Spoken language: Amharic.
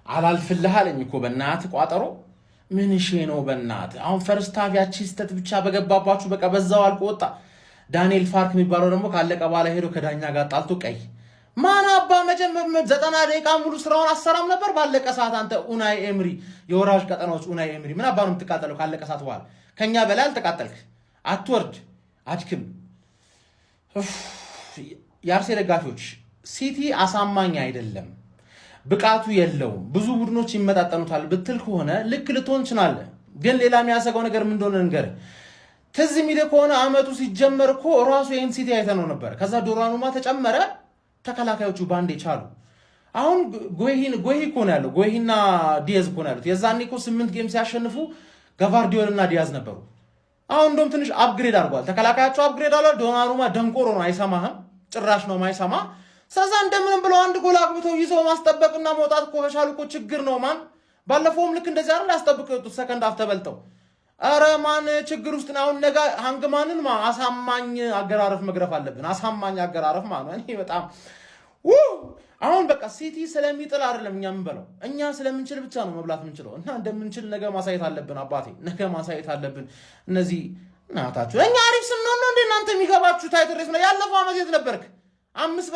አላልፍልህ አለኝ እኮ በእናትህ ቋጠሮ ምን እሺ ነው በእናትህ አሁን ፈርስት ሃፍ ያቺ ስተት ብቻ በገባባችሁ በቃ በዛው አልቆ ወጣ። ዳንኤል ፋርክ የሚባለው ደግሞ ካለቀ በኋላ ሄዶ ከዳኛ ጋር ጣልቶ ቀይ ማን አባ መጀመር 90 ደቂቃ ሙሉ ስራውን አሰራም ነበር። ባለቀ ሰዓት አንተ ኡናይ ኤምሪ የወራጅ ቀጠናዎች ኡናይ ኤምሪ ምን አባ ነው የምትቃጠለው? ካለቀ ሰዓት በኋላ ከኛ በላይ አልተቃጠልክ። አትወርድ አድክም። የአርሴ ደጋፊዎች ሲቲ አሳማኝ አይደለም፣ ብቃቱ የለውም፣ ብዙ ቡድኖች ይመጣጠኑታል ብትል ከሆነ ልክ ልትሆን ትችላለህ። ግን ሌላ የሚያሰጋው ነገር ምን እንደሆነ ንገር። ትዝ የሚልህ ከሆነ አመቱ ሲጀመር እኮ ራሱ ይሄን ሲቲ አይተነው ነበር። ከዛ ዶራኑማ ተጨመረ፣ ተከላካዮቹ ባንዴ ቻሉ። አሁን ጎሂ እኮ ነው ያለው፣ ጎሂና ዲያዝ እኮ ነው ያሉት። የዛኔ እኮ 8 ጌም ሲያሸንፉ ጋቫርዲዮል እና ዲያዝ ነበሩ። አሁን እንደውም ትንሽ አፕግሬድ አድርጓል፣ ተከላካያቸው አፕግሬድ አሏል። ዶናሩማ ደንቆሮ ነው፣ አይሰማህም፣ ጭራሽ ነው ማይሰማ። ስለዛ እንደምንም ብለው አንድ ጎል አግብተው ይዘው ማስጠበቅና መውጣት እኮ ከቻሉ እኮ ችግር ነው ማን። ባለፈውም ልክ እንደዚህ አይደል ያስጠብቀው የወጡት ሰከንድ አፍ ተበልጠው። አረ ማን ችግር ውስጥ ነው አሁን። ነገ ሃንግማንን አሳማኝ አገራረፍ መግረፍ አለብን፣ አሳማኝ አገራረፍ ማለት እኔ በጣም አሁን በቃ ሲቲ ስለሚጥል አይደለም እኛ የምንበለው፣ እኛ ስለምንችል ብቻ ነው መብላት የምንችለው። እና እንደምንችል ነገ ማሳየት አለብን አባቴ፣ ነገ ማሳየት አለብን። እነዚህ እናታችሁ እኛ አሪፍ ስንሆን ነው እንደ እናንተ የሚገባችሁ። ታይትል ሬስ ነው ያለፈው አመት የት ነበርክ? 5